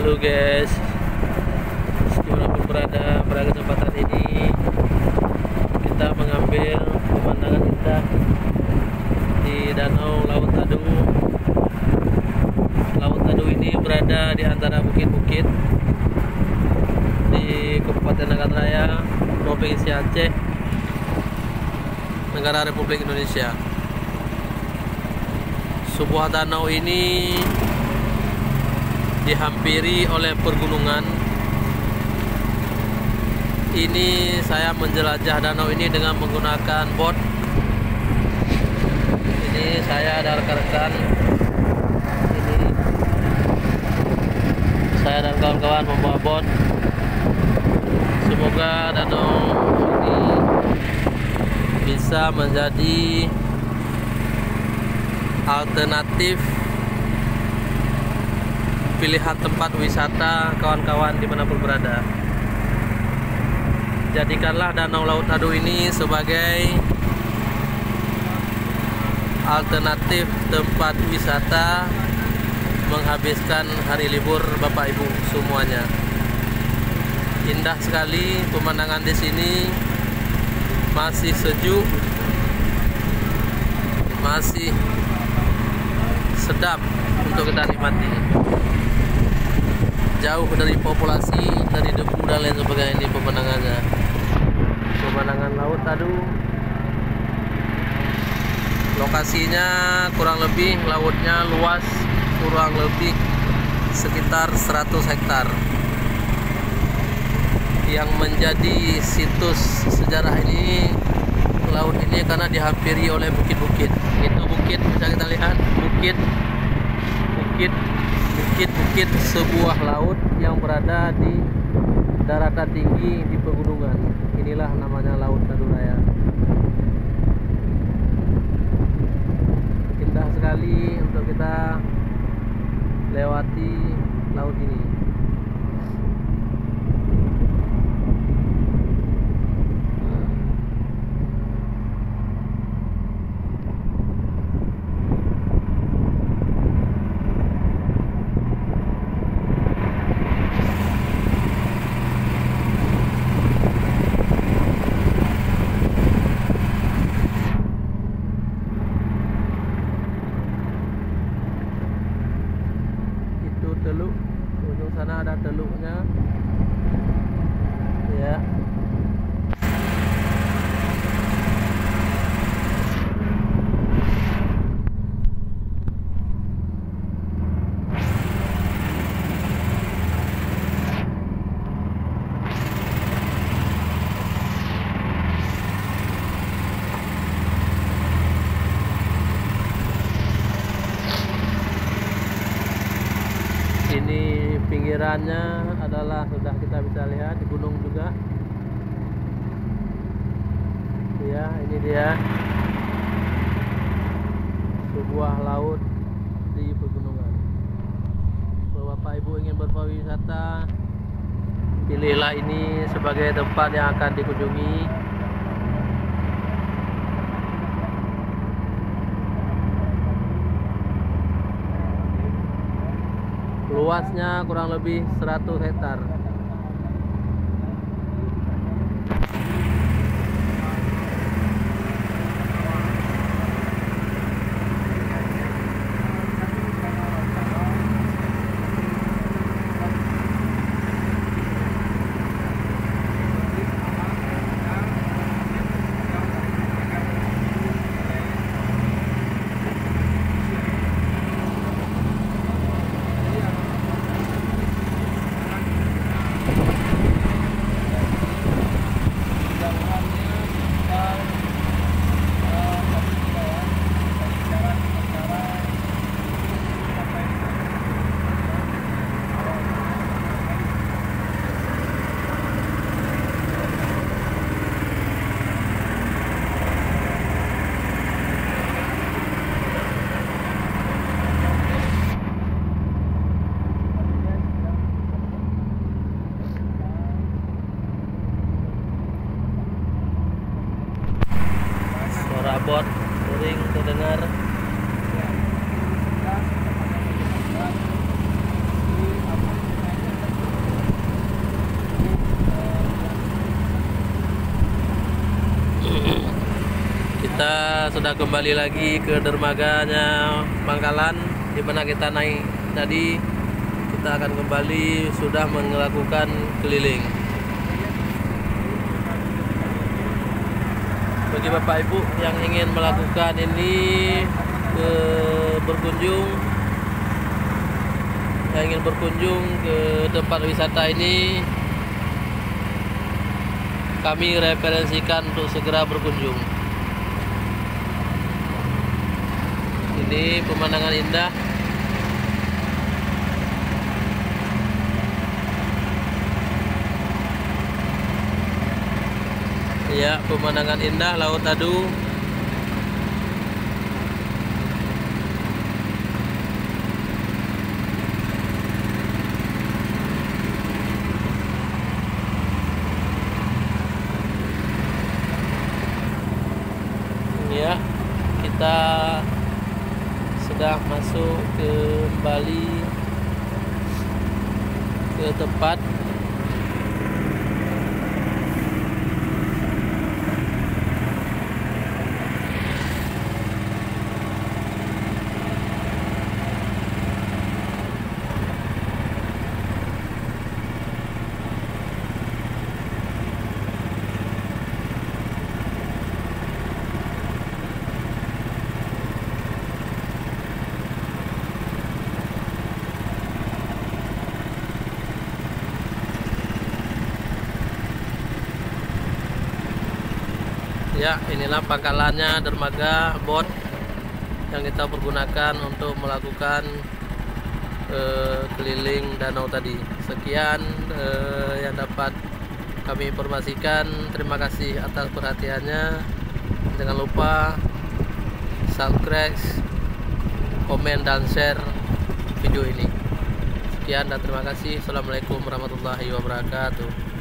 Halo guys, dimanapun berada pada kesempatan ini kita mengambil pemandangan indah di Danau Laut Tadu. Laut Tadu ini berada di antara bukit-bukit di Kabupaten Nagan Raya, Provinsi Aceh, Negara Republik Indonesia. Sebuah danau ini dihampiri oleh pergunungan. Ini saya menjelajah danau ini dengan menggunakan bot. Ini saya ada rekan-rekan. Ini saya dan kawan-kawan membawa bot. Semoga danau ini bisa menjadi alternatif pilihan tempat wisata kawan-kawan dimanapun berada. Jadikanlah Danau Laut Tadu ini sebagai alternatif tempat wisata menghabiskan hari libur Bapak Ibu semuanya. Indah sekali pemandangan di sini, masih sejuk, masih sedap untuk kita nikmati. Jauh dari populasi, dari debu dan lain sebagainya. Ini pemandangannya, pemandangan Laut Tadu. Lokasinya kurang lebih, lautnya luas kurang lebih sekitar 100 hektar. Yang menjadi situs sejarah ini, laut ini karena dihampiri oleh bukit-bukit. Itu bukit, bisa kita lihat bukit sebuah laut yang berada di daratan tinggi di pegunungan. Inilah namanya Laut Tadu Raya. Indah sekali untuk kita lewati laut ini. Teluk, ujung sana ada teluknya ya. Ini pinggirannya adalah sudah kita bisa lihat di gunung juga. Ya, ini dia sebuah laut di pegunungan. Kalau Bapak Ibu ingin berwisata, pilihlah ini sebagai tempat yang akan dikunjungi. Luasnya kurang lebih 100 hektar. kita sudah kembali lagi ke dermaganya Pangkalan, di mana kita naik tadi. Kita akan kembali sudah melakukan keliling. Bagi Bapak Ibu yang ingin melakukan ini berkunjung ke tempat wisata ini, kami referensikan untuk segera berkunjung. Ini pemandangan indah. Ya, pemandangan indah Laut Adu. Ya, kita sudah masuk kembali ke tempat. Ya, inilah pangkalannya dermaga bot yang kita pergunakan untuk melakukan keliling danau tadi. Sekian yang dapat kami informasikan. Terima kasih atas perhatiannya. Jangan lupa subscribe, komen, dan share video ini. Sekian dan terima kasih. Assalamualaikum warahmatullahi wabarakatuh.